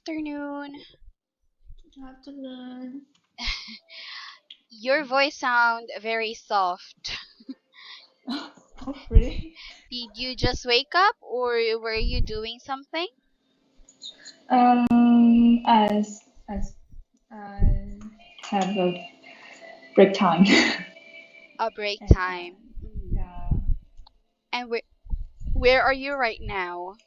afternoon. Good afternoon. Your voice sound very soft. Oh, really? Did you just wake up or were you doing something? As I have a break time. A break and time. Mhm. yeah, And where are you right now?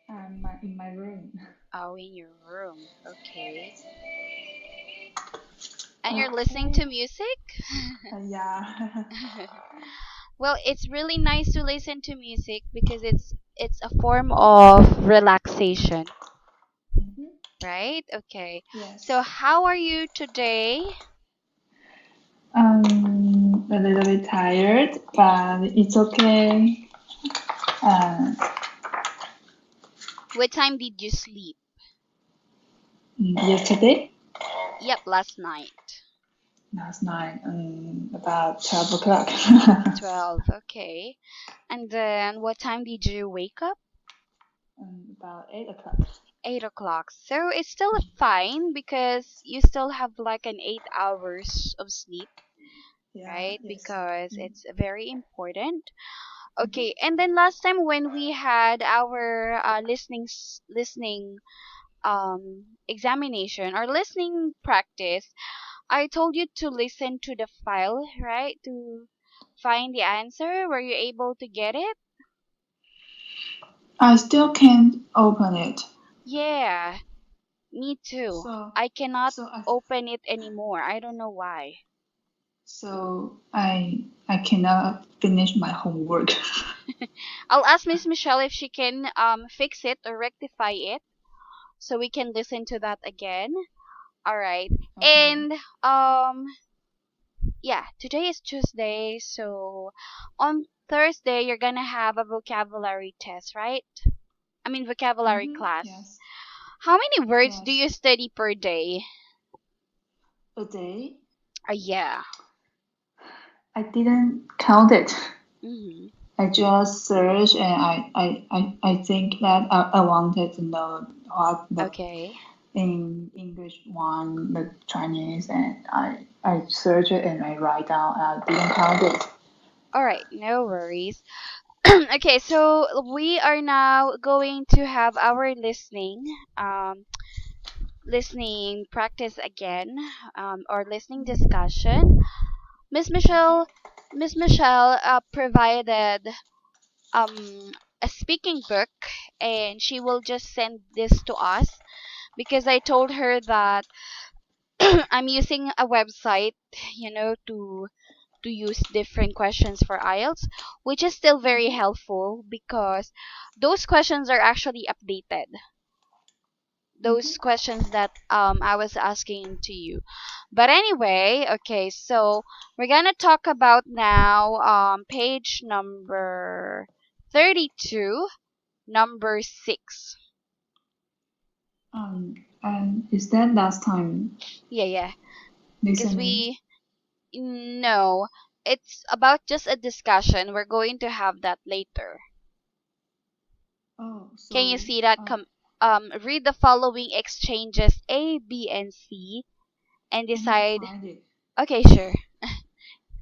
I'm in my room. Oh, in your room. Okay. And you're listening Okay. to music? Yeah. Well, it's really nice to listen to music because it's a form of relaxation, hmm right? Okay. So Yes. how are you today? A little bit tired, but it's okay. Uh, What time did you sleep? Yesterday, Yep, last night. last night, about 12 o'clock. 12. Okay. And then what time did you wake up? About 8 o'clock. 8 o'clock. So it's still fine because you still have like an 8 hours of sleep, Yeah. right? Yes. Because Mm-hmm. it's very important. Mm-hmm. Okay. And then last time when we had our listening examination or listening practice, I told you to listen to the file, right? To find the answer. Were you able to get it? I still can't open it. Yeah, me too. So, I cannot so I, open it anymore. I don't know why. so I cannot finish my homework. I'll ask Miss Michelle if she can fix it or rectify it so we can listen to that again. All right. Okay. And yeah, today is Tuesday, so on Thursday you're gonna have a vocabulary test, right? I mean vocabulary class. Yes. How many words do you Yes. study per day? A day. Yeah. I didn't count it. Mhm. I just searched and I think that I wanted to know what the Okay. in English one, the Chinese, and I search it and I write down. I didn't count it. All right, no worries. Okay, so we are now going to have our listening practice again, or listening discussion. Miss Okay. Michelle, Miss Michelle provided um a speaking book, and she will just send this to us because I told her that I'm using a website, to use different questions for IELTS, which is still very Mm-hmm. helpful because those questions are actually updated. Mm-hmm. Those questions that I was asking to you. But anyway, okay, so we're gonna talk about now page number 32, number 6. And is that last time Yeah, yeah. Because listening? we no, it's about just a discussion. We're going to have that later. Oh, Can you so see that? Read the following exchanges A, B, and C and I need to decide. find it. Okay, sure.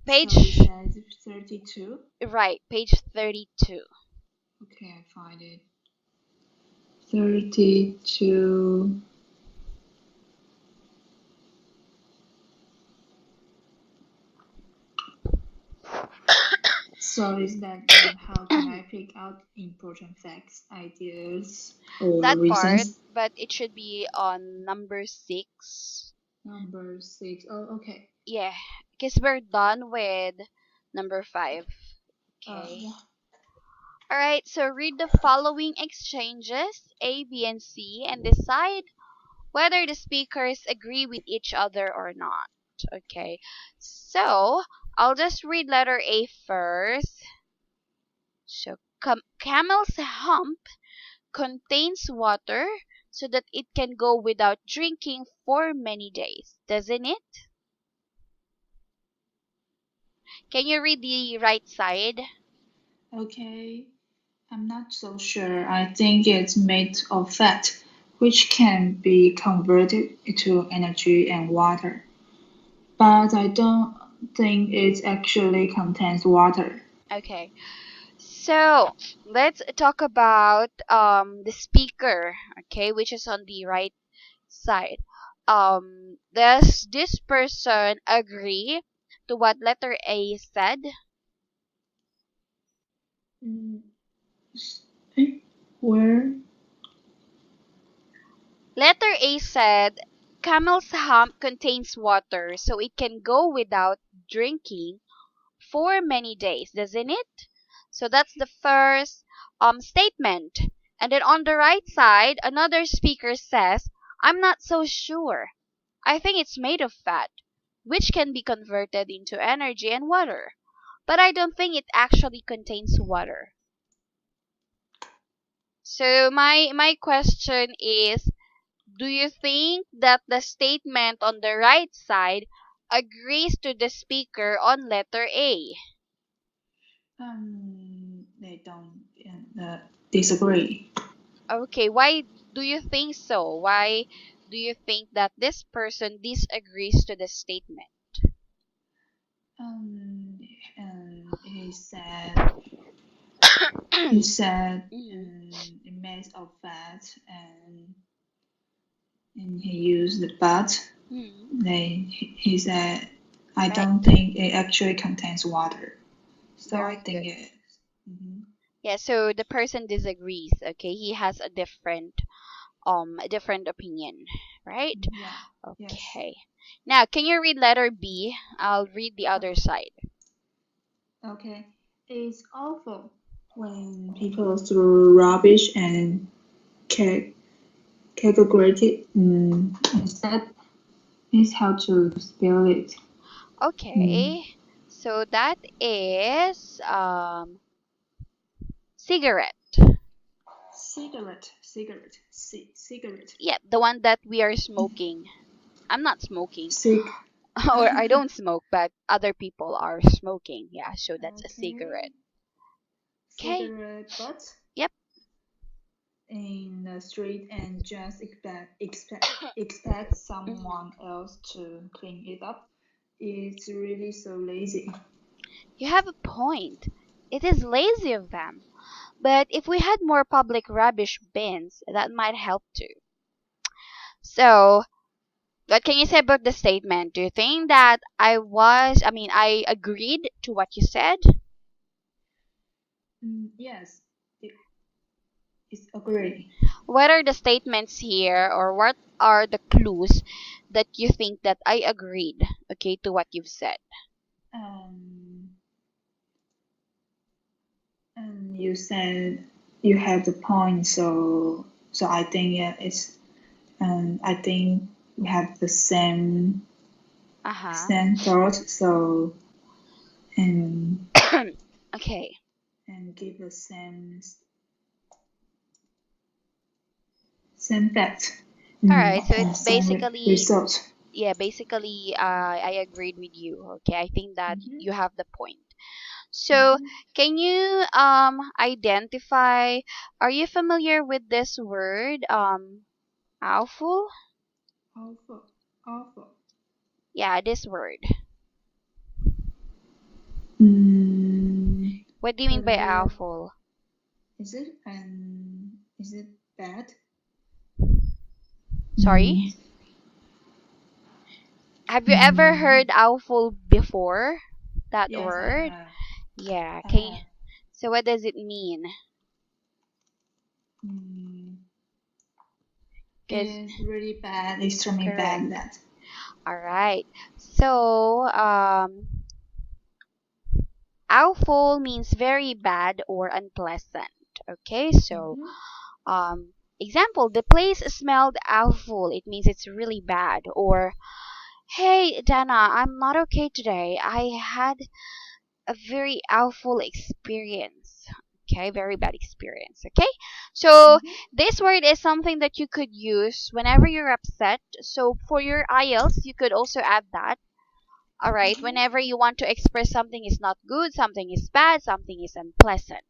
So it Page, says 32. right, page 32. Okay, I find it. 32. So is that how can I pick out important facts, ideas, or That part, reasons? but it should be on number 6. Number 6. Oh, okay. Yeah, because we're done with number 5. Okay. Yeah. Alright, so read the following exchanges A, B, and C and decide whether the speakers agree with each other or not. Okay, so I'll just read letter A first. So, camel's hump contains water so that it can go without drinking for many days, doesn't it? Can you read the right side? Okay. I'm not so sure. I think it's made of fat. which can be converted into energy and water. But I don't think it actually contains water. Okay. So let's talk about the speaker, okay, which is on the right side. Does this person agree to what letter A said? Mm, eh, where? Letter A said camel's hump contains water, so it can go without drinking for many days, doesn't it? So that's the first statement. And then on the right side, another speaker says, I'm not so sure. I think it's made of fat, which can be converted into energy and water. But I don't think it actually contains water. So my question is, do you think that the statement on the right side agrees to the speaker on letter A? They don't disagree. Okay, why do you think so? Why do you think that this person disagrees to the statement? Um, and he said Mhm. it made of fat and he used the but. Mhm. He said, I Right. don't think it actually contains water. So I Very think good. it. Mhm. Yeah, so the person disagrees. Okay, he has a different opinion, right? Yeah. Yes. Okay. Now, can you read letter B? I'll read the other side. Okay. It's awful when people throw rubbish and ca- categorize it. Instead, it's how to spell it. Mm. Okay. So that is cigarette. Cigarette. Yeah, the one that we are smoking. I'm not smoking. Cig. Or I don't smoke, but other people are smoking. Yeah, so that's a Okay. cigarette. Okay. Cigarette butt Yep. in the street and just expect Mhm. someone else to clean it up. It's really so lazy. You have a point. It is lazy of them. But if we had more public rubbish bins, that might help too. So, what can you say about the statement? Do you think that I agreed to what you said? Yes, it, it's agree. What are the statements here, or what are the clues that you think that I agreed, okay, to what you've said? Um, and you said you have the point, so I think yeah, it's I think we have the Uh-huh. same thought. So and Okay. give the same fact All right. So and it's same basically, result. yeah, basically, I agreed with you. Okay, I think that Mhm, you have the point. So, mhm. can you identify? Are you familiar with this word, awful? Awful, awful. Yeah, this word. Mm, What do you mean what by word awful? is it? Is it bad? Sorry. Mm, Have you ever mm, heard awful before? That yes, I word? have. Yeah. I Can you, have. so what does it mean? Mm, Cause it's really bad, extremely correct. bad. That. All right. So awful means very bad or unpleasant. Okay. So Mm-hmm. example, the place smelled awful. It means it's really bad. Or hey Dana, I'm not okay today. I had a very awful experience. Okay, very bad experience. Okay, so Mm-hmm. this word is something that you could use whenever you're upset. So for your IELTS, you could also add that. All right, Mm-hmm. whenever you want to express something is not good, something is bad, something is unpleasant.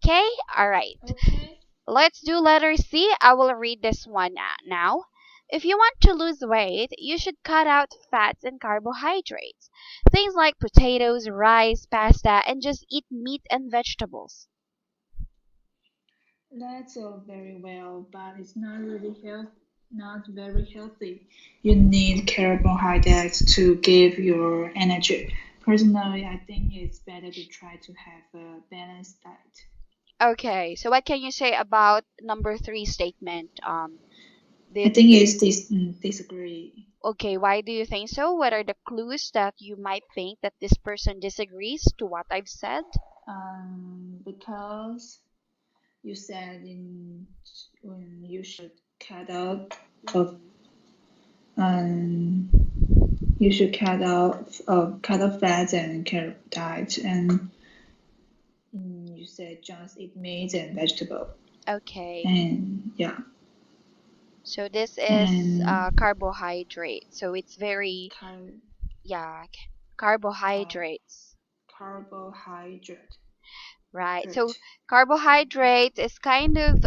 Okay, all right. Okay. Let's do letter C. I will read this one now. If you want to lose weight, you should cut out fats and carbohydrates. Things like potatoes, rice, pasta, and just eat meat and vegetables. That's all very well, but it's not very healthy. You need carbohydrates to give your energy. Personally, I think it's better to try to have a balanced diet. Okay, so what can you say about number three statement? I Did think it's disagree. Okay, why do you think so? What are the clues that you might think that this person disagrees to what I've said? Because you said in when you should cut out of Mhm. um you should cut out fats and carb diet and you said just eat meat and vegetable Okay, and yeah so this is and carbohydrate. So it's very, car- yeah, uh, carbohydrates, carbohydrate. right? So Correct. carbohydrates is kind of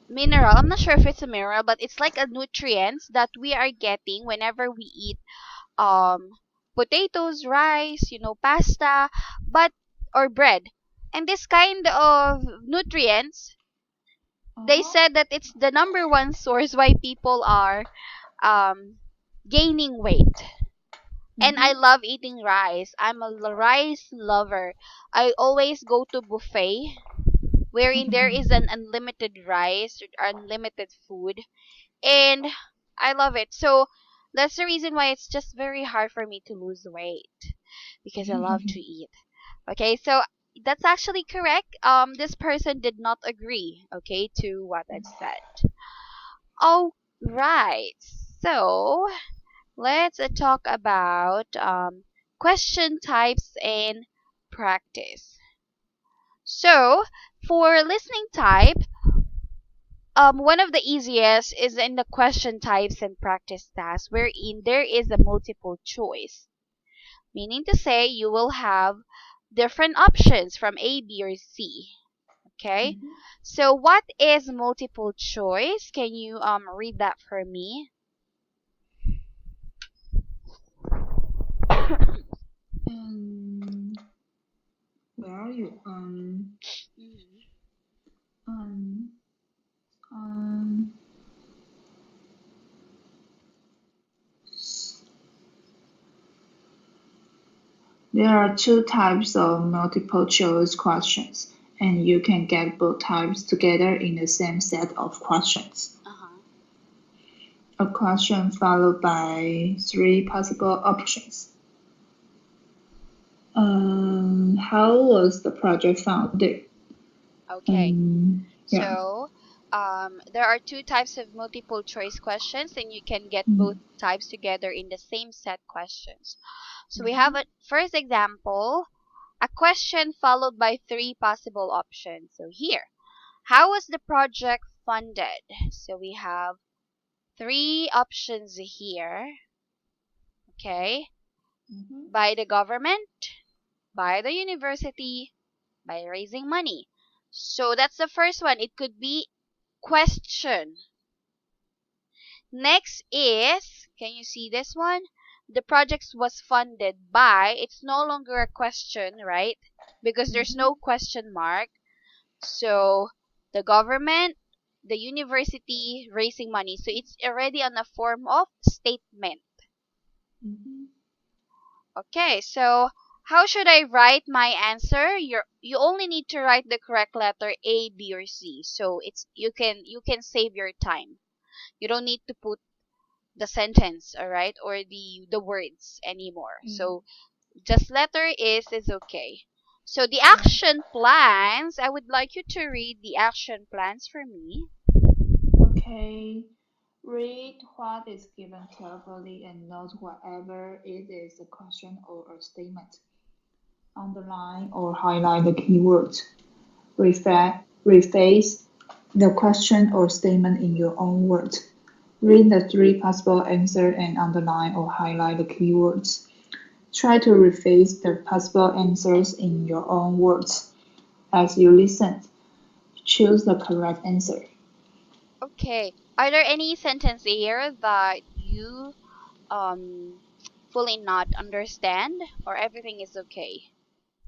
mineral. I'm not sure if it's a mineral, but it's like a nutrients that we are getting whenever we eat um potatoes, rice, pasta, but or bread. And this kind of nutrients, they Uh-huh. said that it's the number one source why people are um gaining weight. And I Mm-hmm. love eating rice. I'm a rice lover. I always go to buffet wherein there is an unlimited rice or unlimited food, and I love it. So that's the reason why it's just very hard for me to lose weight because I love to eat. Okay, so that's actually correct. This person did not agree, okay, to what I've said. All right. So let's talk about question types and practice. So for listening type, one of the easiest is in the question types and practice tasks, wherein there is a multiple choice. Meaning to say, you will have different options from A, B, or C. Okay? Mm-hmm. So, what is multiple choice? Can you read that for me? And where are you? Mhm. Um, um, there are two types of multiple choice questions, and you can get both types together in the same set of questions. Uh-huh. A question followed by three possible options. How was the project founded? Okay. Yeah. So, there are two types of multiple choice questions, and you can get both Mm, types together in the same set questions. So we have mhm, a first example, a question followed by three possible options. So here, how was the project funded? So we have three options here. Okay, mhm, by the government, by the university, by raising money. So that's the first one. It could be question. Next is, can you see this one? The project was funded by, it's no longer a question, right? Because there's mhm, no question mark. So the government, the university raising money. So it's already on a form of statement. mhm. Okay, so how should I write my answer? You only need to write the correct letter A, B, or C. So it's you can save your time. You don't need to put the sentence, all right, or the words anymore. Mm, So just letter is okay. So the yeah. action plans, I would like you to read the action plans for me. Okay. Read what is given carefully and note whatever it is a question or a statement. Underline or highlight the keywords. Rephrase the question or statement in your own words. Read the three possible answers and underline or highlight the keywords. Try to rephrase the possible answers in your own words as you listen. choose the correct answer. Okay. Are there any sentence here that you um fully not understand, or everything is okay?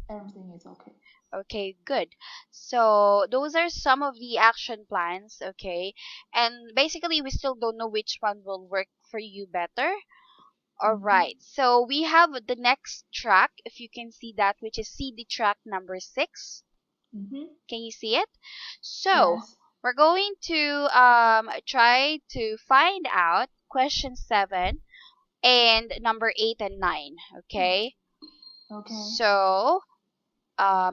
Everything is okay. Okay, good. So those are some of the action plans, okay? And basically we still don't know which one will work for you better. All Mm-hmm. right. So we have the next track, if you can see that, which is CD track number 6. Mm-hmm. Can you see it? So Yes. we're going to try to find out question 7 and number 8 and 9. Okay. Okay. So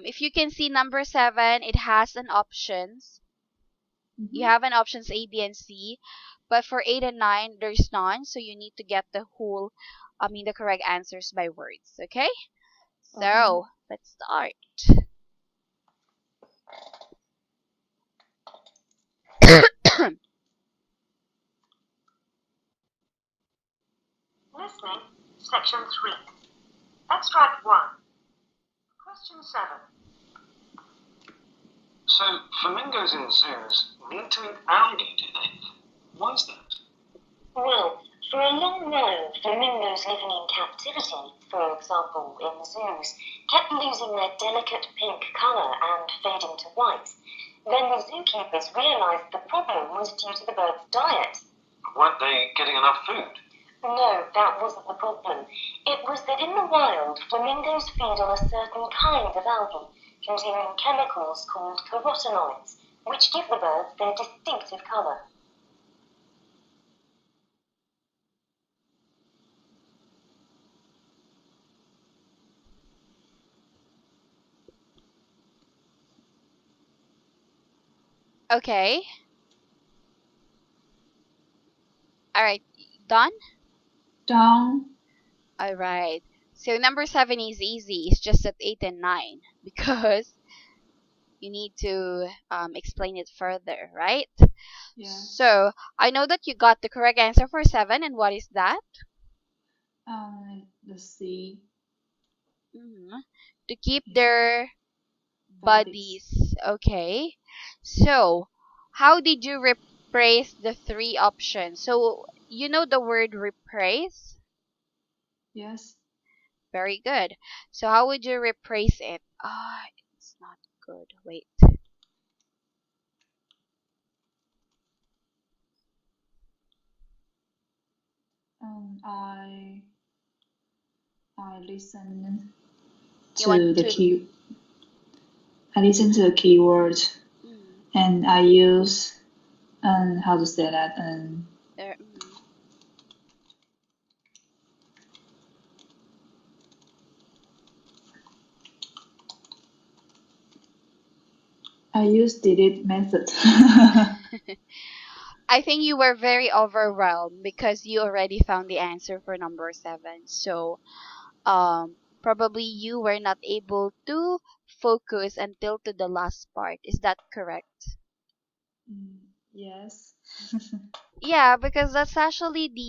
if you can see number 7, it has an options. You Mm-hmm. have an options A, B, and C, but for 8 and 9, there's none. So you need to get the correct answers by words. Okay. Okay. So let's start. Listening, Section 3. Extract 1. Question 7. So, flamingos in zoos need to eat algae, do they? Why is that? Well, for a long while, flamingos living in captivity, for example in zoos, kept losing their delicate pink colour and fading to white. Then the zookeepers realised the problem was due to the bird's diet. Weren't they getting enough food? No, that wasn't the problem. It was that in the wild, flamingos feed on a certain kind of algae containing chemicals called carotenoids, which give the birds their distinctive colour. Okay. All right. Done? Done. All right. So number 7 is easy. It's just at 8 and 9 because you need to explain it further, right? Yes. So I know that you got the correct answer for 7, and what is that? The C. hmm To keep Is their bodies. bodies. Okay. So how did you rephrase the 3 options? So you know the word rephrase? Yes. Very good. So how would you rephrase it? It's not good. Wait. Um, I I listen You want to the to. key. I listen to the keywords Mm, and I use how to say that there, I use delete method. I think you were very overwhelmed because you already found the answer for number 7. So, probably you were not able to focus until to the last part. Is that correct? Yes. Yeah, because that's actually the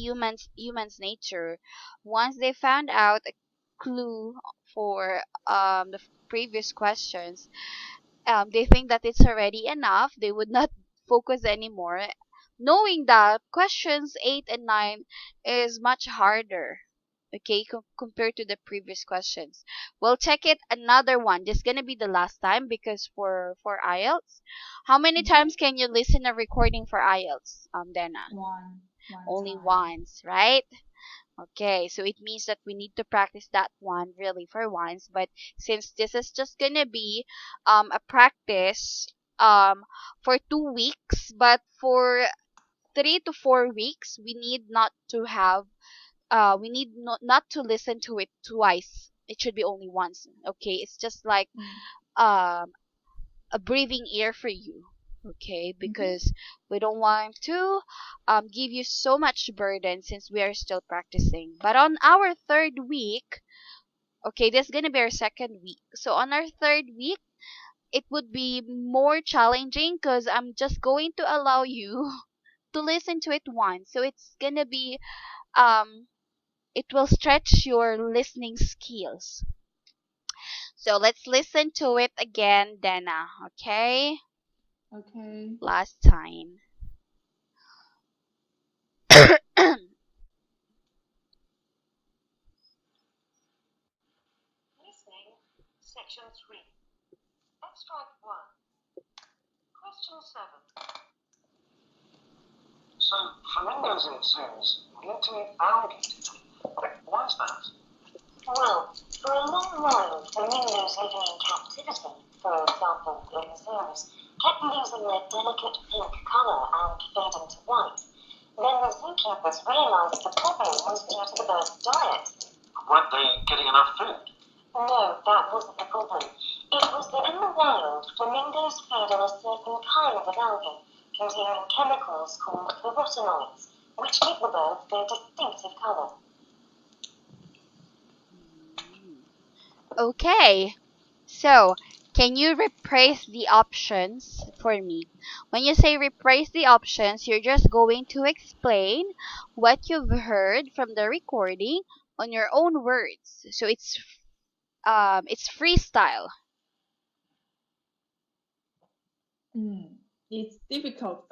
human's nature. Once they found out a clue for the previous questions, they think that it's already enough. They would not focus anymore, knowing that questions 8 and 9 is much harder. Okay, compared to the previous questions. We'll check it another one. This is gonna be the last time because for IELTS, how many Mhm. times can you listen a recording for IELTS, Dena? One Only time. once, right? Okay, so it means that we need to practice that one really for once. But since this is just gonna be a practice for 2 weeks, but for 3 to 4 weeks, we need not to have not to listen to it twice. It should be only once. Okay, it's just like Mm. um a breathing ear for you. Okay, Mhm. because we don't want to give you so much burden since we are still practicing. But on our third week, okay, this is gonna be our second week. So on our third week, it would be more challenging because I'm just going to allow you to listen to it once. So it's gonna be um it will stretch your listening skills. So let's listen to it again, Dana. Okay. Okay. last time. Listening, Section 3. Extract 1. Question 7. So, flamingos in zoos need to eat algae, do they? Why is that? Well, for a long while, flamingos living in captivity, for example in the zoos, kept losing their delicate pink colour and fading to white. Then the zookeepers realised the problem was due to the birds' diet. Weren't they getting enough food? No, that wasn't the problem. It was that in the wild, flamingos feed on a certain kind of algae, containing chemicals called carotenoids, which give the birds their distinctive colour. Okay. So, can you rephrase the options for me? When you say rephrase the options, you're just going to explain what you've heard from the recording on your own words. So it's freestyle. It's difficult.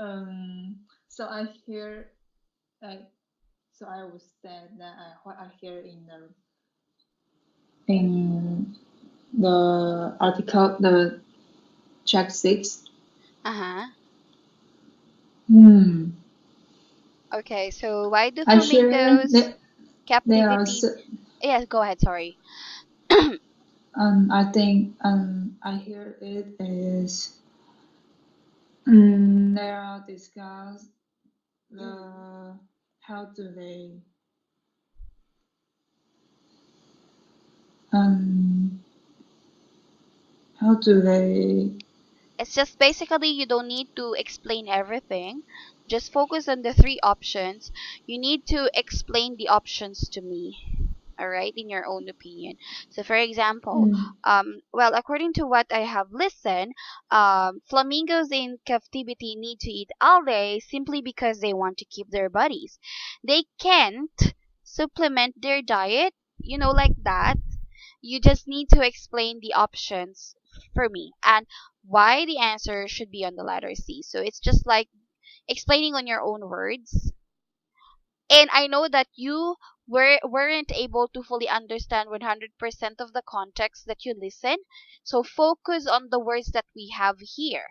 So I hear, like, so I would say that what I hear in the article, the track 6. Uh-huh. Hmm. Okay, so why do I hear flamingos that there are captivity? Yes, go ahead, sorry. I think I hear it is there are discuss the how do they um how do they It's just basically you don't need to explain everything. Just focus on the three options. You need to explain the options to me. All right, in your own opinion. So, for example, mm, well, according to what I have listened, flamingos in captivity need to eat algae simply because they want to keep their bodies. They can't supplement their diet, like that. You just need to explain the options for me and why the answer should be on the letter C. So it's just like explaining on your own words. And I know that you weren't able to fully understand 100% of the context that you listen. So focus on the words that we have here,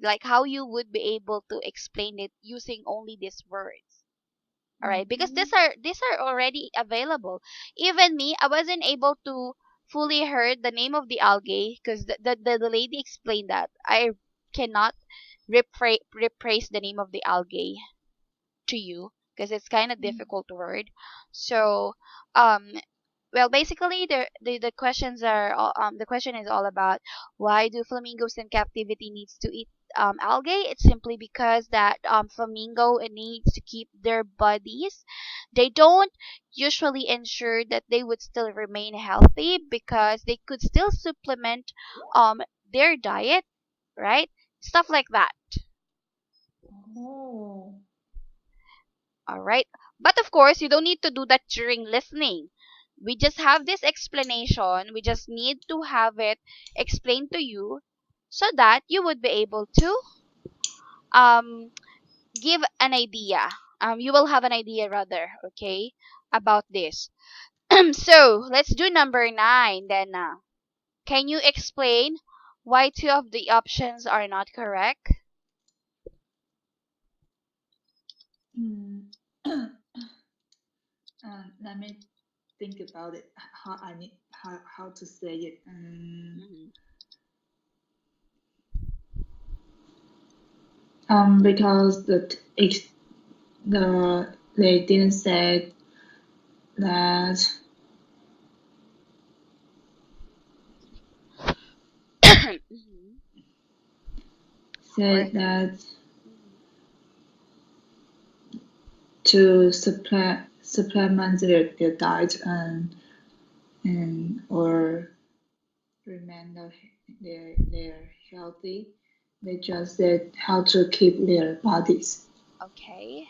like how you would be able to explain it using only these words. All right, because mhm. these are already available. Even me, I wasn't able to fully heard the name of the algae because the lady explained that I cannot rephrase the name of the algae to you because it's kind of difficult word. So um well, basically, the questions are the question is all about why do flamingos in captivity needs to eat algae. It's simply because that flamingo needs to keep their bodies. They don't usually ensure that they would still remain healthy because they could still supplement um their diet, right? Stuff like that. Oh. All right. But of course, you don't need to do that during listening. We just have this explanation. We just need to have it explained to you so that you would be able to um, give an idea. You will have an idea rather, okay, about this. So let's do number 9 then. Can you explain why two of the options are not correct? Mm. Let me think about it. How to say it. Mhm. Because they didn't say that Mhm. Or said that mhm. to supplement their diet and or remain they're healthy. They just said how to keep their bodies. Okay.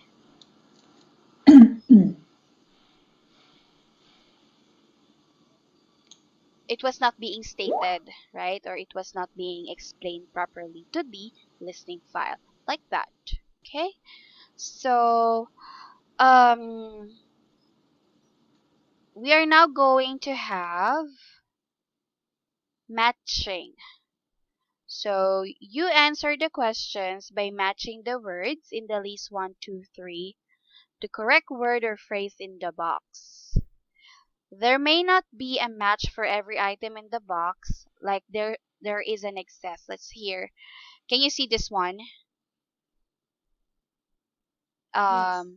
It was not being stated, right? Or it was not being explained properly to be listening file, like that. Okay, so we are now going to have matching. So you answer the questions by matching the words in the list 1, 2, 3, the correct word or phrase in the box. There may not be a match for every item in the box, like there is an excess. Let's hear. Can you see this one? Yes.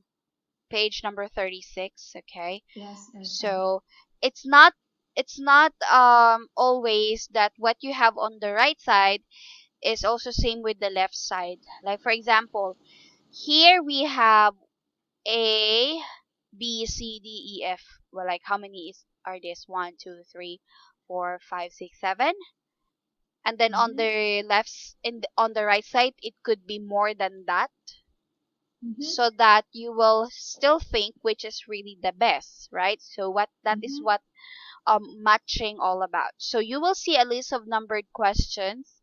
Page number 36, okay? Yes. Yes. So it's not always that what you have on the right side is also same with the left side. Like for example, here we have A, B, C, D, E, F. Well, like how many are this? 1, 2, 3, 4, 5, 6, 7. And then on Mm-hmm. the on the right side, it could be more than that, Mm-hmm. so that you will still think which is really the best, right? So what that is Mm-hmm. what matching all about. So you will see a list of numbered questions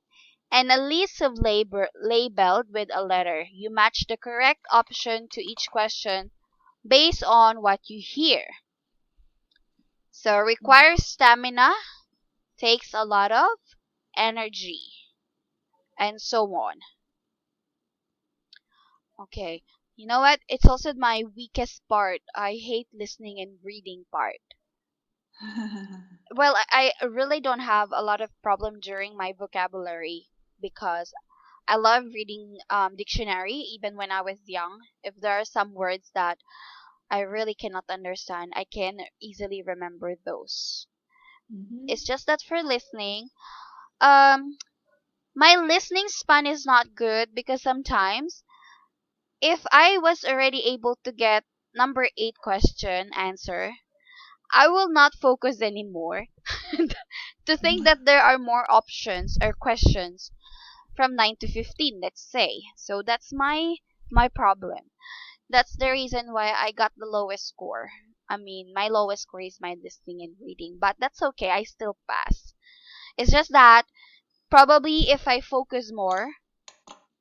and a list of labeled with a letter. You match the correct option to each question based on what you hear. So requires stamina, takes a lot of energy, and so on. Okay. You know what? It's also my weakest part. I hate listening and reading part. Well, I really don't have a lot of problem during my vocabulary because I love reading dictionary even when I was young. If there are some words that I really cannot understand, I can easily remember those. Mm-hmm. It's just that for listening, um my listening span is not good because sometimes if I was already able to get number 8 question answer, I will not focus anymore to think that there are more options or questions from 9 to 15, let's say. So that's my problem. That's the reason why I got the lowest score. I mean, my lowest score is my listening and reading, but that's okay. I still pass. It's just that probably if I focus more,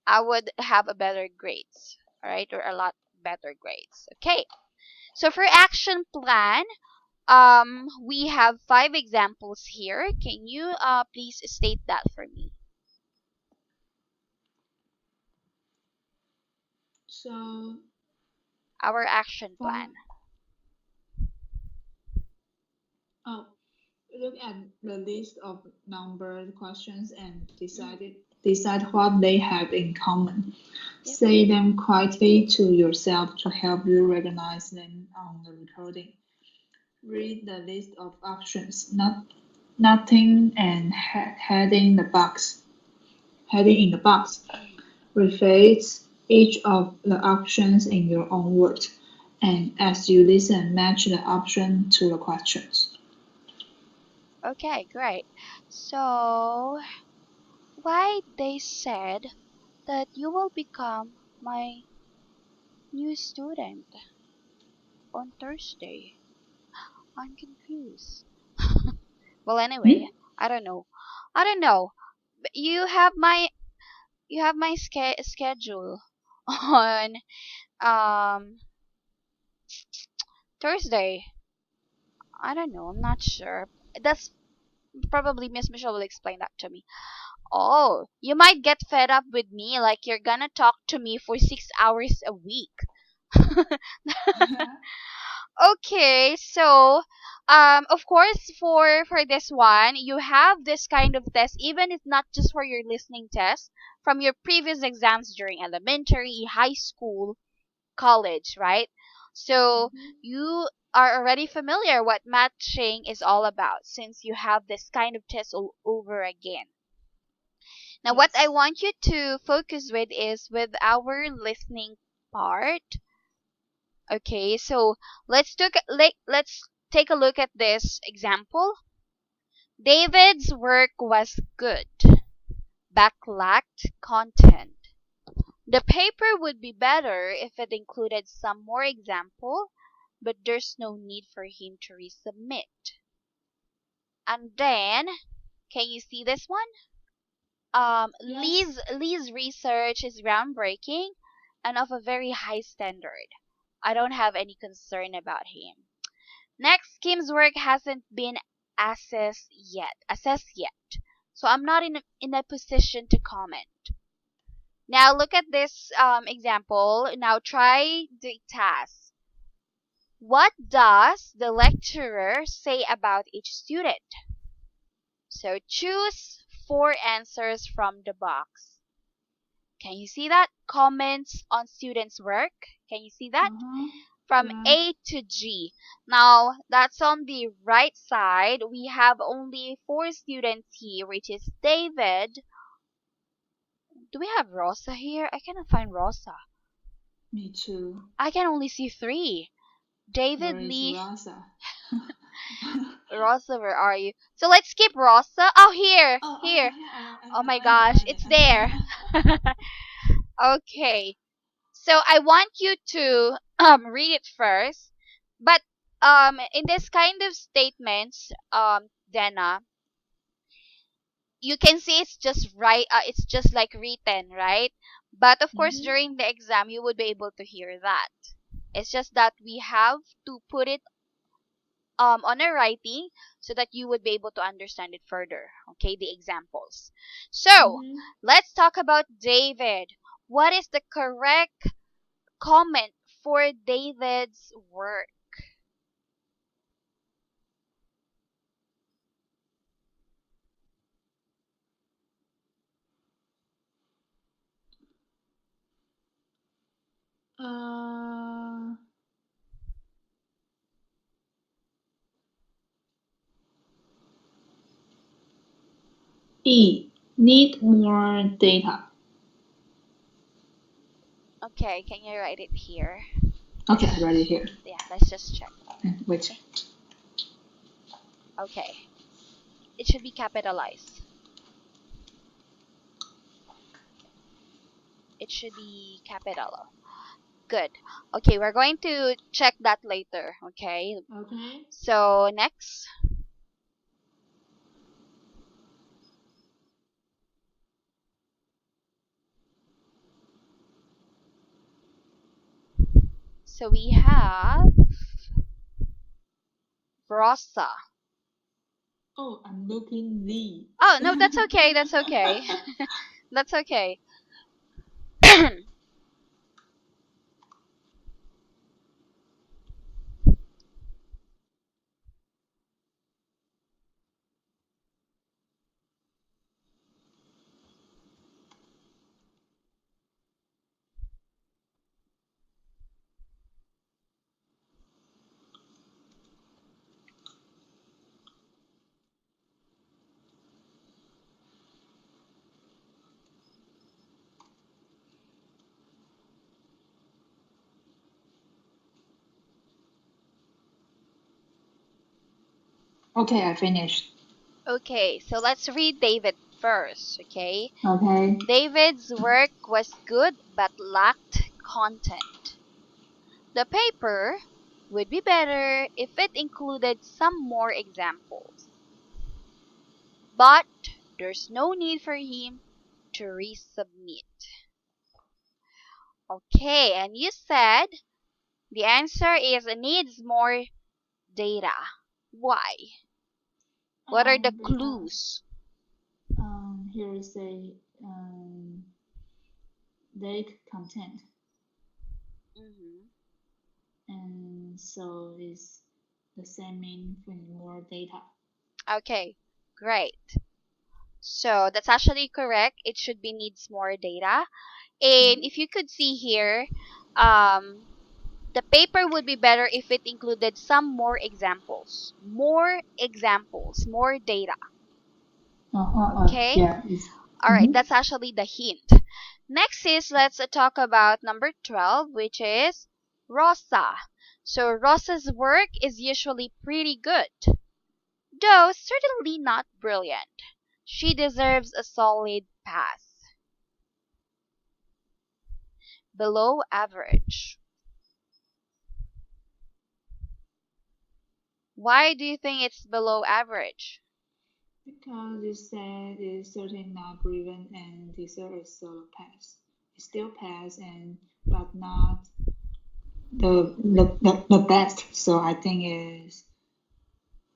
I would have a better grades, all right, or a lot better grades. Okay. So for action plan, we have 5 examples here. Can you please state that for me? So Our action for plan. oh, look at the list of numbered questions and Mm, decide what they have in common. yep. Say them quietly to yourself to help you recognize them on the recording. Read the list of options, nothing, and heading the box. Heading in the box. Mm. Rephrase each of the options in your own words, and as you listen, match the option to the questions. Okay, great. So, why they said that you will become my new student on Thursday? I'm confused. Well, anyway, Hmm? I don't know. I don't know. But you have my schedule on um Thursday. I don't know. I'm not sure. That's probably Miss Michelle will explain that to me. Oh, you might get fed up with me like you're gonna talk to me for 6 hours a week. Okay, so of course for this one, you have this kind of test even if not just for your listening test from your previous exams during elementary, high school, college, right? So Mhm. you are already familiar what matching is all about since you have this kind of test all over again. Now, what I Yes. want you to focus with is with our listening part. Okay, so let's take a look at this example. David's work was good. Back lacked content. The paper would be better if it included some more example, but there's no need for him to resubmit. And then, can you see this one? Yes. Lee's research is groundbreaking and of a very high standard. I don't have any concern about him. Next, Kim's work hasn't been assessed yet. So I'm not in a position to comment. Now look at this example. Now try the task. What does the lecturer say about each student? So choose 4 answers from the box. Can you see that? Comments on students' work. Can you see that? From Yeah. A to G. Now, that's on the right side. We have only 4 students here, which is David. Do we have Rosa here? I cannot find Rosa. Me too. I can only see 3. David, Where is Lee, Rosa? Rosa, where are you? So let's skip Rosa. Oh, here, Oh, here. I Oh my I have gosh, it, it's I there. have it. Okay. So I want you to read it first. But in this kind of statements, Dana, you can see it's just right. It's just like written, right? But of course, Mhm. during the exam, you would be able to hear that. It's just that we have to put it on a writing so that you would be able to understand it further. Okay, the examples. So Mhm. let's talk about David. What is the correct comment for David's work? Uh, E. Need more data. Okay, can you write it here? Okay, I write it here. Yeah, let's just check. Wait. Okay, it should be capitalized. It should be capital. Good. Okay, we're going to check that later. Okay. Okay. So next. So we have Rosa. Oh, I'm looking Z. Oh no, that's okay. That's okay. That's okay. Okay, I finished. Okay, so let's read David first. Okay. Okay. David's work was good but lacked content. The paper would be better if it included some more examples. But there's no need for him to resubmit. Okay, and you said the answer is it needs more data. Why? What are the Because clues? here is a lake content, Hmm. and so it's the same mean for more data. Okay, great. So that's actually correct. It should be needs more data. And if you could see here, um, the paper would be better if it included some more examples. More examples, more data. Okay? Yeah, it's. Alright, that's actually the hint. Next is let's talk about number 12, which is Rosa. So Rosa's work is usually pretty good, though certainly not brilliant. She deserves a solid pass. Below average. Why do you think it's below average? Because you said it's certain not breathing and dessert is solo pass. It still pass and but not the best. So I think is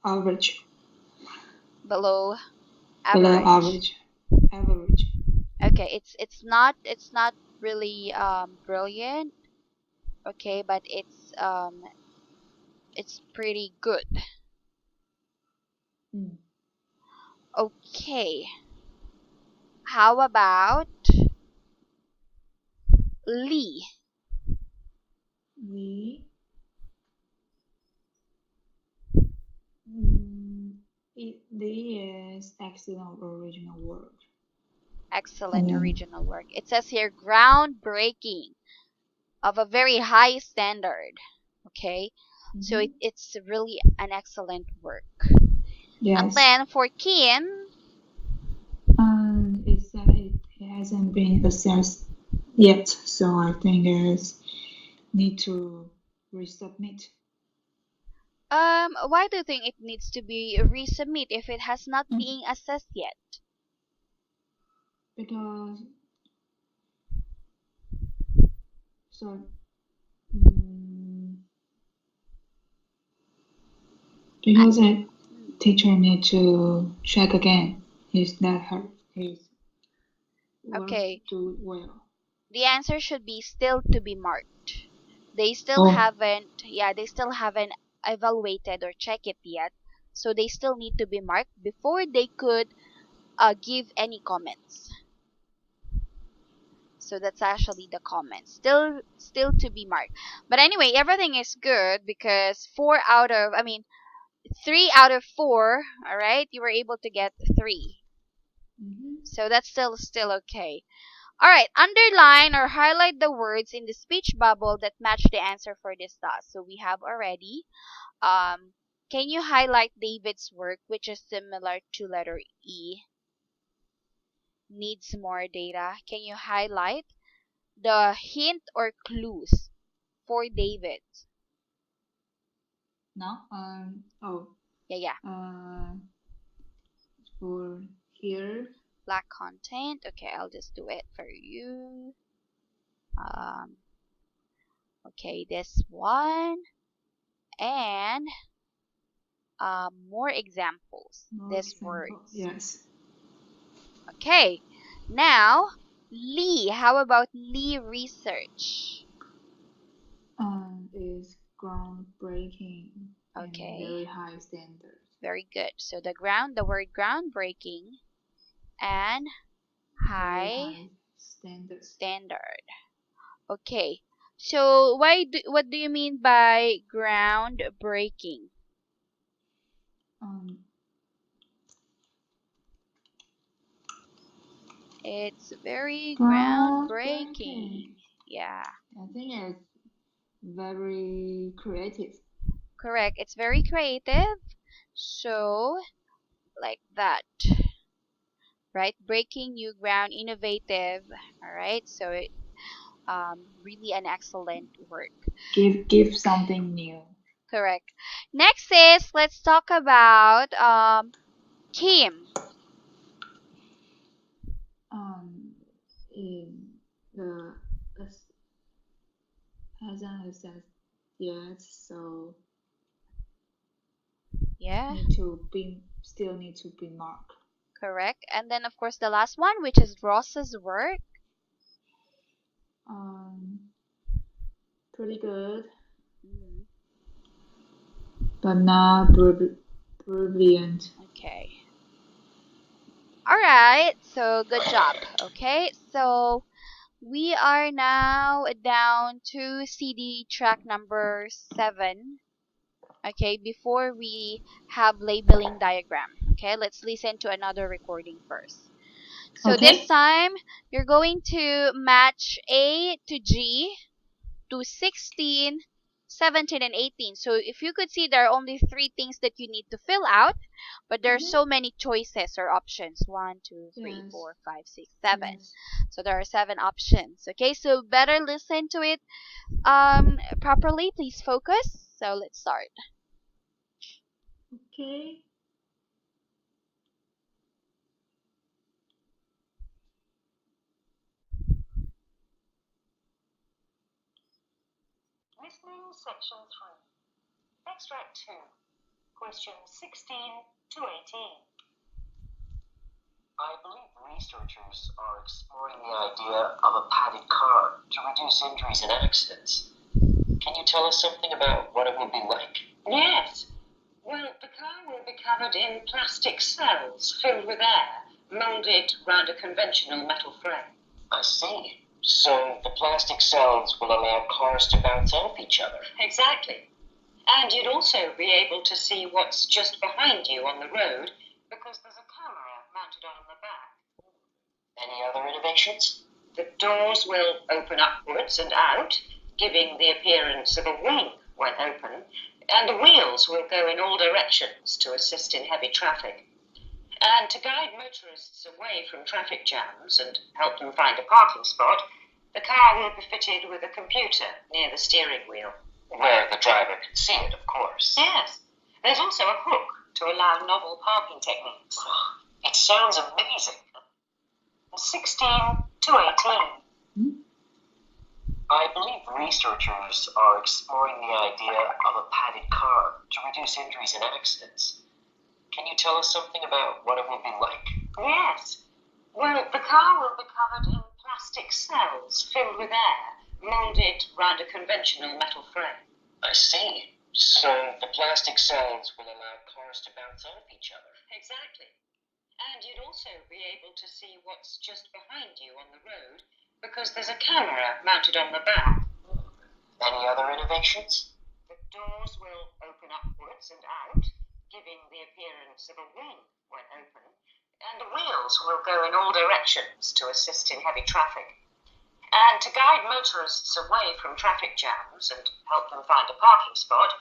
average, Below below average. average, average. Okay, it's not really brilliant, okay, but it's pretty good. Mm. Okay. How about Lee? The mm, the is excellent original work. Excellent And original work. It says here groundbreaking of a very high standard. Okay? So mhm. it's really an excellent work. And Yes, then for Kim, and it said it hasn't been assessed yet, so I think it's need to resubmit why do you think it needs to be resubmit if it has not mm, been assessed yet? because so mm, I, because a hmm. teacher need to check again is that her his work Okay, do well. the answer should be still to be marked. They still Oh, haven't, yeah, they still haven't evaluated or checked it yet. So they still need to be marked before they could give any comments. So that's actually the comment. Still to be marked. But anyway, everything is good because 3 out of 4, all right? You were able to get 3. mhm. So that's still okay. All right, underline or highlight the words in the speech bubble that match the answer for this task. So we have already. Can you highlight David's work, which is similar to letter E? Needs more data. Can you highlight the hint or clues for David? Now oh Yeah, yeah. uh for here Black content. Okay, I'll just do it for you. Um, okay, this one and more examples. more These example words. yes Okay, now Lee. How about Lee research? is groundbreaking and Okay, very high standard. very good. So the word groundbreaking and Very high high standard. standard. Okay. So what do you mean by groundbreaking? Um, It's very groundbreaking. groundbreaking. Yeah, I think it's very creative. correct. It's very creative. So, like that, right? Breaking new ground, innovative. All right. So, really an excellent work. Give something new. Correct. Next is let's talk about Kim. Um, in the as- hasn't assessed yet, so Yeah, need to be marked. correct. And then of course the last one, which is Ross's work. Um, pretty good, Mm, but not brilliant. okay. All right. So good job. Okay. So we are now down to CD track number 7. Okay. Before we have labeling diagram. Okay. Let's listen to another recording first. So this Okay. time you're going to match A to G to 16, 17, and 18. So if you could see, there are only 3 things that you need to fill out, but there are Mhm. so many choices or options. One, two, three, Yes. four, 5, 6, 7. Yes. So there are 7 options. Okay, so better listen to it properly. Please focus. So let's start. Okay. Listening section 3. Extract 2. Questions 16 to 18. I believe researchers are exploring the idea of a padded car to reduce injuries and accidents. Can you tell us something about what it will be like? Yes. Well, the car will be covered in plastic cells filled with air, molded round a conventional metal frame. I see. So the plastic cells will allow cars to bounce off each other. Exactly. And you'd also be able to see what's just behind you on the road because there's a camera mounted on the back. Any other innovations? The doors will open upwards and out, giving the appearance of a wing when open, and the wheels will go in all directions to assist in heavy traffic. And to guide motorists away from traffic jams and help them find a parking spot, the car will be fitted with a computer near the steering wheel. Where the driver can see it, of course. Yes, there's also a hook to allow novel parking techniques. It sounds amazing. 16 to 18. I believe researchers are exploring the idea of a padded car to reduce injuries and accidents. Can you tell us something about what it will be like? Yes. Well, the car will be covered in plastic cells filled with air, molded round a conventional metal frame. I see. So the plastic cells will allow cars to bounce off each other. Exactly. And you'd also be able to see what's just behind you on the road because there's a camera mounted on the back. Any other innovations? The doors will open upwards and out, giving the appearance of a wing when open, and the wheels will go in all directions to assist in heavy traffic. And to guide motorists away from traffic jams and help them find a parking spot,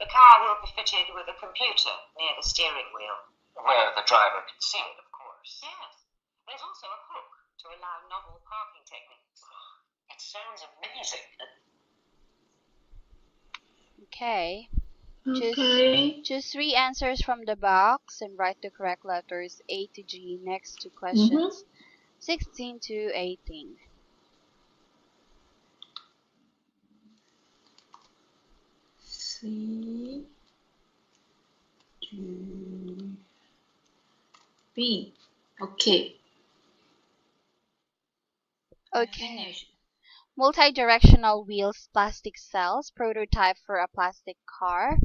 the car will be fitted with a computer near the steering wheel. Where the driver can see it, of course. Yes, there's also a hook to allow novel parking techniques. It sounds amazing. Okay. Okay. Choose 3 answers from the box and write the correct letters A to G next to questions 16 to 18. C, G, B. Okay. Okay. Finish. Multi-directional wheels, plastic cells, prototype for a plastic car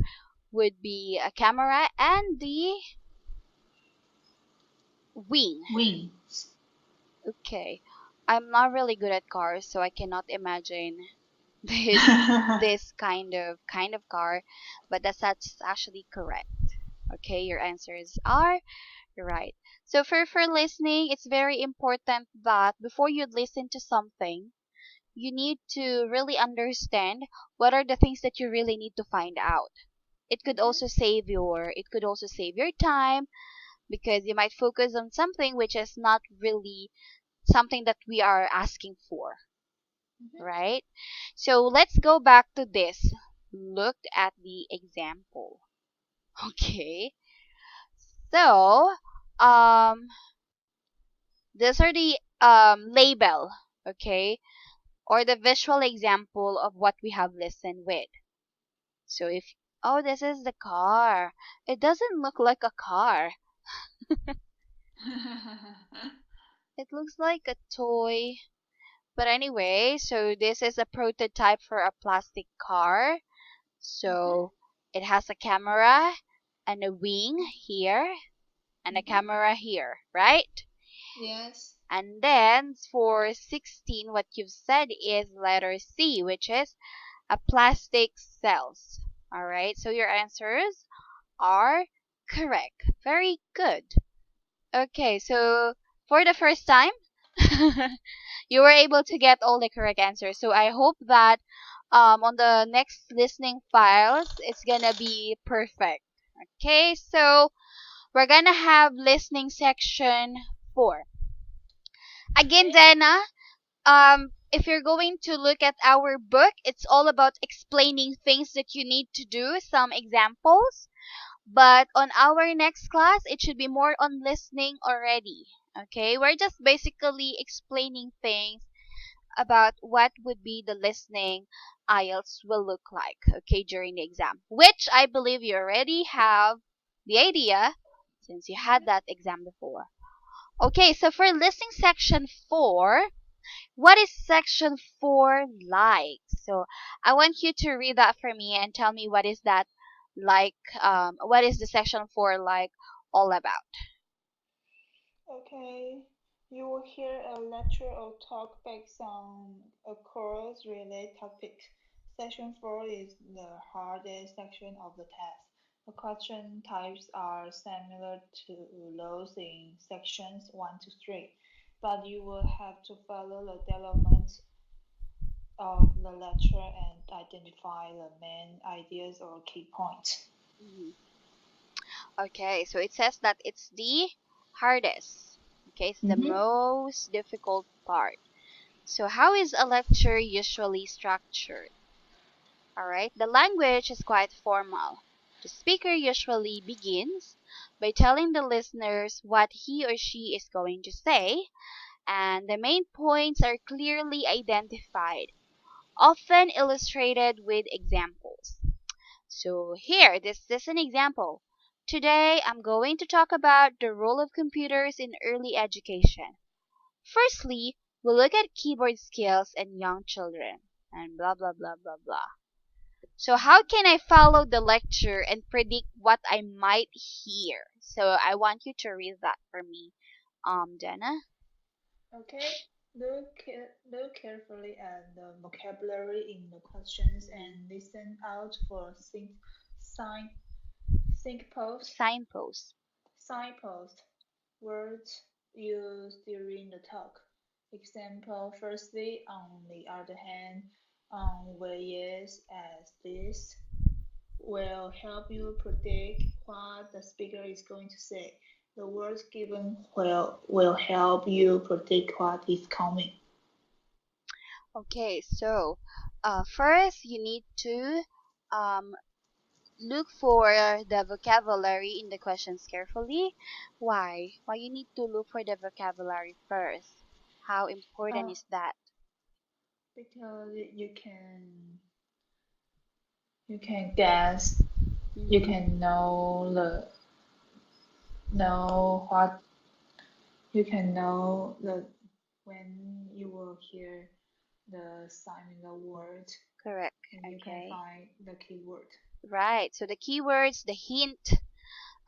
would be a camera and the wing. Wings. Okay. I'm not really good at cars, so I cannot imagine this this kind of car, but that's actually correct. Okay, your answers are right. So for listening, it's very important that before you listen to something, you need to really understand what are the things that you really need to find out. It could also save your time because you might focus on something which is not really something that we are asking for, right? So let's go back to this. Look at the example. Okay. So, these are the label, okay, or the visual example of what we have listened with. So if oh, this is the car. It doesn't look like a car. It looks like a toy. But anyway, so this is a prototype for a plastic car. So it has a camera and a wing here and a camera here, right? Yes. And then for 16, what you've said is letter C, which is a plastic cells. All right, so your answers are correct. Very good. Okay, so for the first time, you were able to get all the correct answers. So I hope that on the next listening files, it's gonna be perfect. Okay, so we're gonna have listening section 4. Again, Dana, if you're going to look at our book, it's all about explaining things that you need to do, some examples. But on our next class, it should be more on listening already. Okay, we're just basically explaining things about what would be the listening IELTS will look like, okay, during the exam, which I believe you already have the idea since you had that exam before. Okay, so for listening section 4, what is section 4 like? So I want you to read that for me and tell me what is that like, what is the section 4 like all about? Okay, you will hear a lecture or talk based on a course-related topic. Section 4 is the hardest section of the test. The question types are similar to those in sections 1 to 3, but you will have to follow the development of the lecture and identify the main ideas or key points. Mhm. Okay, so it says that it's the hardest. Okay, it's the Mm-hmm. most difficult part. So how is a lecture usually structured? Alright, the language is quite formal. The speaker usually begins by telling the listeners what he or she is going to say, and the main points are clearly identified, often illustrated with examples. So here, this is an example. Today, I'm going to talk about the role of computers in early education. Firstly, we'll look at keyboard skills in young children, and blah blah blah blah blah. So how can I follow the lecture and predict what I might hear? So I want you to read that for me, Dana. Okay, look carefully at the vocabulary in the questions and listen out for sign, signpost, Signpost. signpost, words used during the talk. Example, firstly, on the other hand, where yes as this will help you predict what the speaker is going to say. The words given will help you predict what is coming. Okay, so first you need to um, look for the vocabulary in the questions carefully. Why? Why you need to look for the vocabulary first? How important Uh, is that? because you can guess, you Mm-hmm. can know what you can know the when you will hear the similar word Correct. and you can Okay. find the keyword. Right. So the keywords, the hint,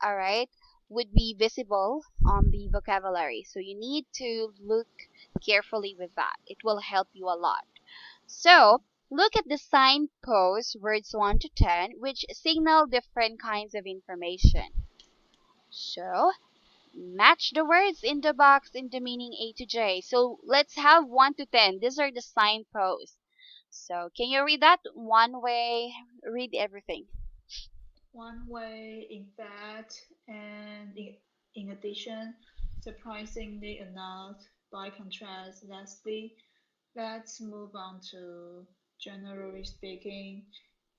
all right, would be visible on the vocabulary. So you need to look carefully with that. It will help you a lot. So look at the signposts, words 1 to 10, which signal different kinds of information. So match the words in the box in the meaning A to J. So let's have 1 to 10. These are the signposts. So can you read that one way? Read everything. One way, in fact, and in addition, surprisingly enough, by contrast, lastly, let's move on to generally speaking.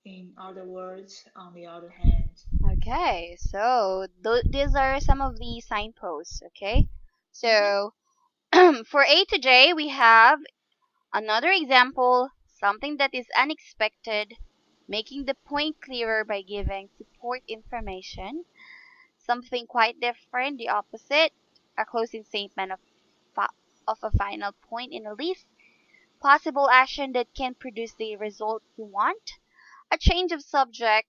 In other words, on the other hand. Okay, so these are some of the signposts. Okay, Mhm. so for A to J, we have another example, something that is unexpected, making the point clearer by giving support information, something quite different, the opposite, a closing statement fi- of a final point in a list, possible action that can produce the result you want, a change of subject,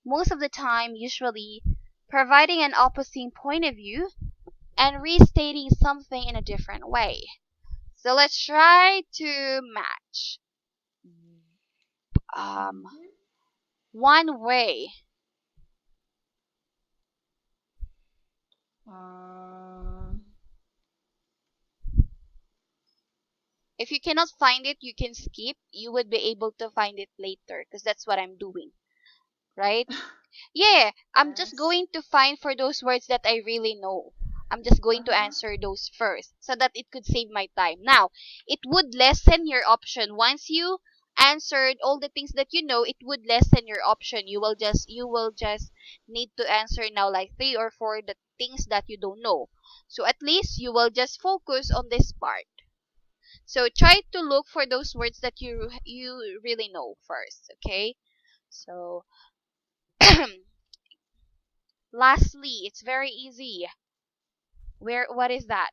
most of the time, usually, providing an opposing point of view, and restating something in a different way. So let's try to match. Um, Mhm. one way. Uh, If you cannot find it, you can skip. You would be able to find it later because that's what I'm doing, right? Yeah, I'm just yes. going to find for those words that I really know. I'm just going to Uh-huh. answer those first so that it could save my time. Now, it would lessen your option. Once you answered all the things that you know, it would lessen your option. You will just need to answer now like 3 or 4 the things that you don't know. So at least you will just focus on this part. So try to look for those words that you really know first, okay? So lastly, it's very easy. What is that?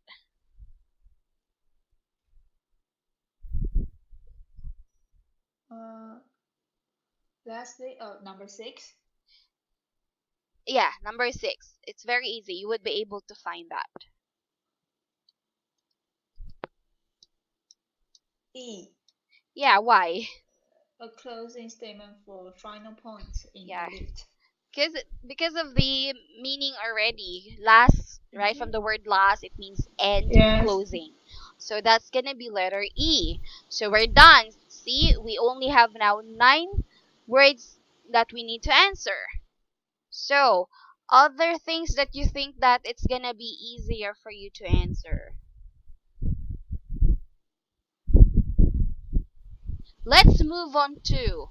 Uh, lastly, number 6. Yeah, number 6. It's very easy. You would be able to find that. E. Yeah, why? A closing statement for final points in Yeah. a list. Because of the meaning already. Last, right? From Mhm. the word last, it means end, Yes. closing. So that's gonna be letter E. So we're done. See, we only have now 9 words that we need to answer. So, other things that you think that it's gonna be easier for you to answer. Let's move on to.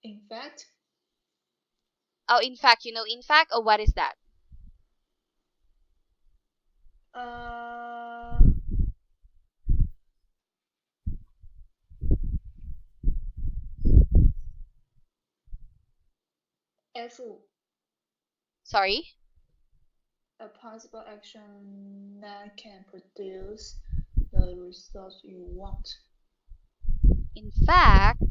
In fact, Oh, in fact, in fact, or what is that? uh, F. Sorry? A possible action that can produce the result you want. In fact,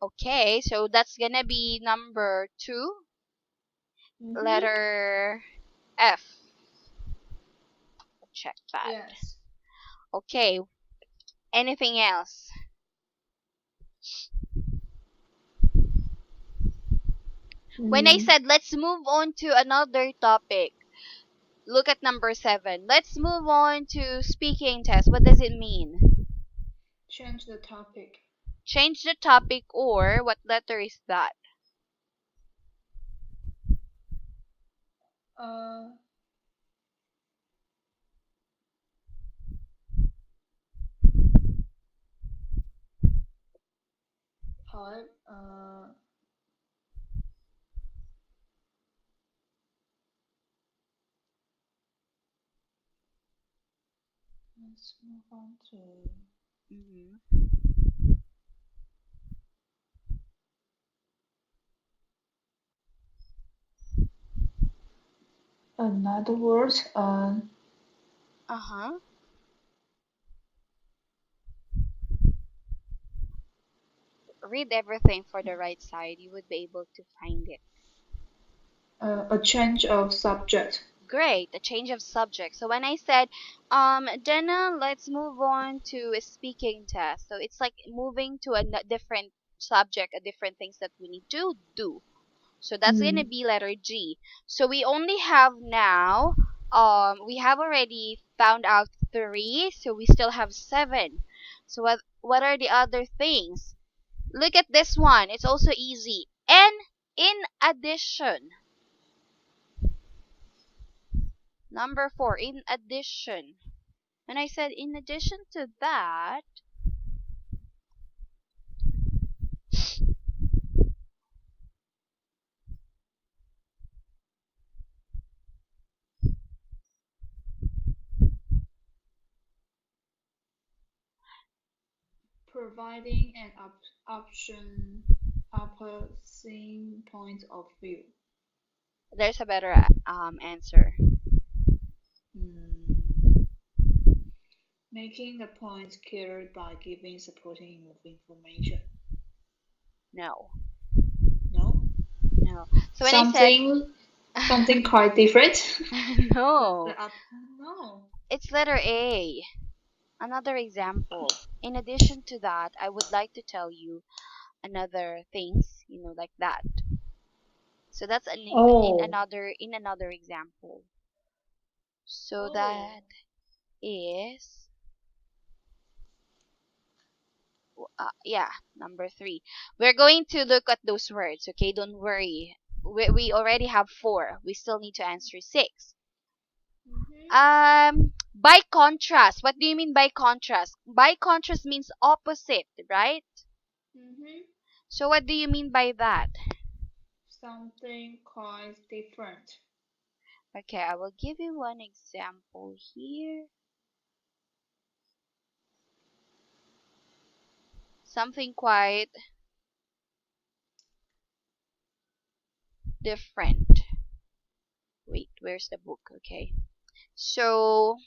okay, so that's gonna be number 2, Mm-hmm. letter F. Check that. Yes. Okay, anything else? When I Mm, said let's move on to another topic, look at number 7. Let's move on to speaking test. What does it mean? change the topic. Change the topic, or what letter is that? Uh, however, let's move on to Mhm. another word. Uh-huh. Read everything for the right side. You would be able to find it. A change of subject. Great, a change of subject. So when I said, Jenna, let's move on to a speaking test. So it's like moving to a different subject, a different things that we need to do. So that's gonna Mm. be letter G. So we only have now, we have already found out 3, so we still have 7. So what are the other things? Look at this one. It's also easy. And in addition, number 4, in addition. When I said in addition to that, Providing an opposing point of view. there's a better answer. Mm. Making the point clear by giving supporting information. No, No? no. So when I said Something quite different. no, The up, no. it's letter A. Another example. In addition to that, I would like to tell you another things, like that. So that's Oh. in another example. So Oh. that is yeah, number 3. We're going to look at those words, okay? Don't worry. We already have 4. We still need to answer 6. Mm-hmm. By contrast. What do you mean by contrast? By contrast means opposite, right? Mm-hmm. So what do you mean by that? Something quite different. Okay, I will give you one example here. something quite different. Wait, where's the book? Okay. So,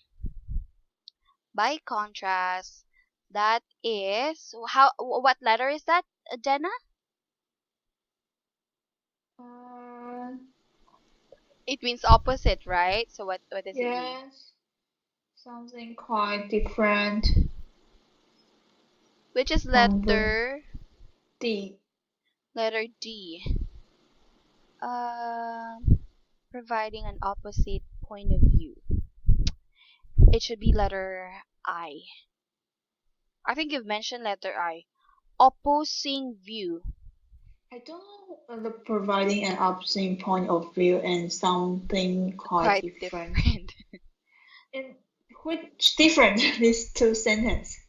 by contrast, that is what letter is that, Jenna? Uh, It means opposite, right? So what does it mean? yes, something quite different. Which is Number D. letter D. Um, providing an opposite point of view. It should be letter I. I think you've mentioned letter I. Opposing view. I don't know whether providing an opposite point of view and something quite Quite different. different. And which different these two sentences?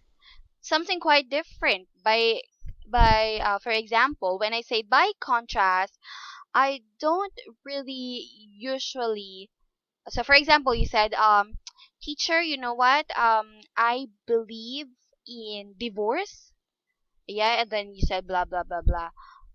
Something quite different. For example, when I say by contrast, I don't really usually. So for example, you said, teacher, you know what? I believe in divorce. Yeah, and then you said blah blah blah blah.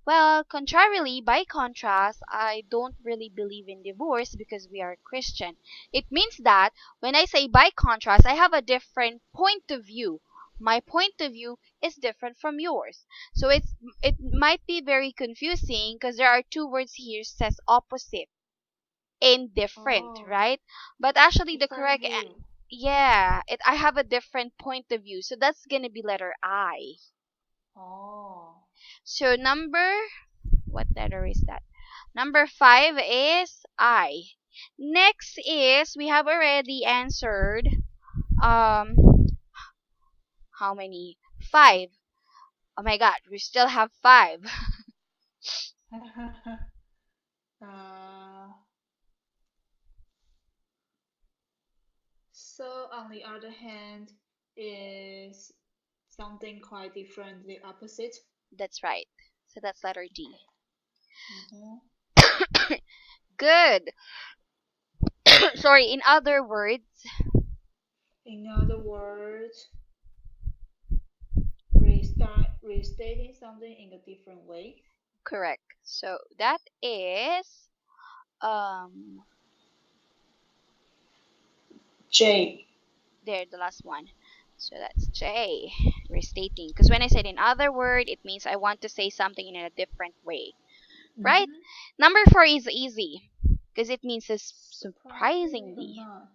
Well, contrarily, by contrast, I don't really believe in divorce because we are Christian. It means that when I say by contrast, I have a different point of view. My point of view is different from yours. So it might be very confusing because there are two words here says opposite and different, Oh, right? But actually the different correct view. yeah, I have a different point of view. So that's going to be letter I. Oh. So what letter is that? Number 5 is I. Next is, we have already answered, um, how many? 5. Oh my god, we still have 5. uh, so on the other hand, is something quite different, the opposite. That's right. So that's letter D. Mhm. Good. Sorry, in other words, In other words, restating something in a different way. correct. So that is, um, J. there, the last one. So that's J, restating. Because when I said in other word, it means I want to say something in a different way, right? Mhm. Number 4 is easy because it means Surprisingly or surprisingly. not,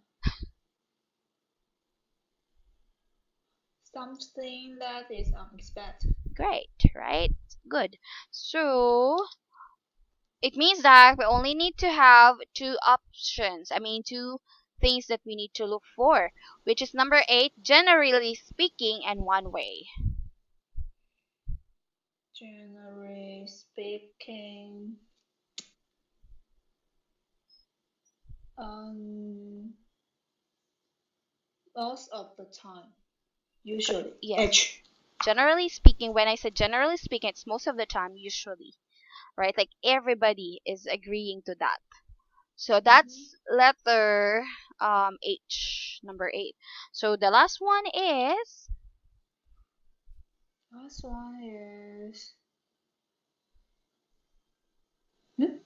something that is unexpected. Great, right? Good. So it means that we only need to have two options. I mean, two things that we need to look for, which is number 8, generally speaking, and one way. Generally speaking, um, most of the time, usually. Yes. H. Generally speaking, when I said generally speaking, it's most of the time, usually, right? Like everybody is agreeing to that. So Mhm. that's letter H, number 8. So the last one is Last one is hmm?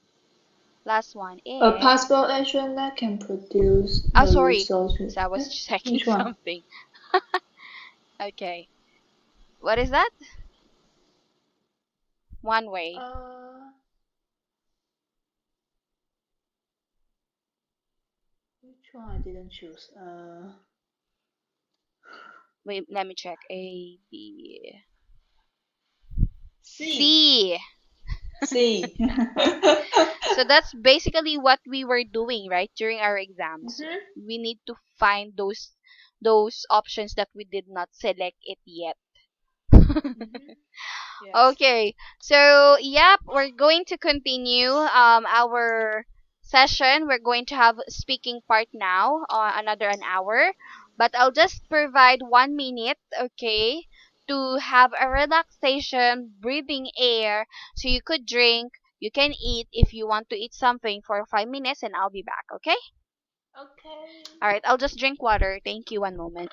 last one A is possible action that can produce oh, the sorry. result. So I was checking Which one? something. Okay. What is that? One way. Uh, which one I didn't choose? Wait, let me check. A, B, C. C. C. So that's basically what we were doing, right, during our exams. Mhm. We need to find those options that we did not select it yet. Mhm. Yes. Okay, so yep, we're going to continue our session. We're going to have speaking part now, another an hour, but I'll just provide 1 minute, okay, to have a relaxation, breathing air, so you could drink, you can eat if you want to eat something for 5 minutes, and I'll be back. Okay. Okay. All right, I'll just drink water. Thank you. 1 moment.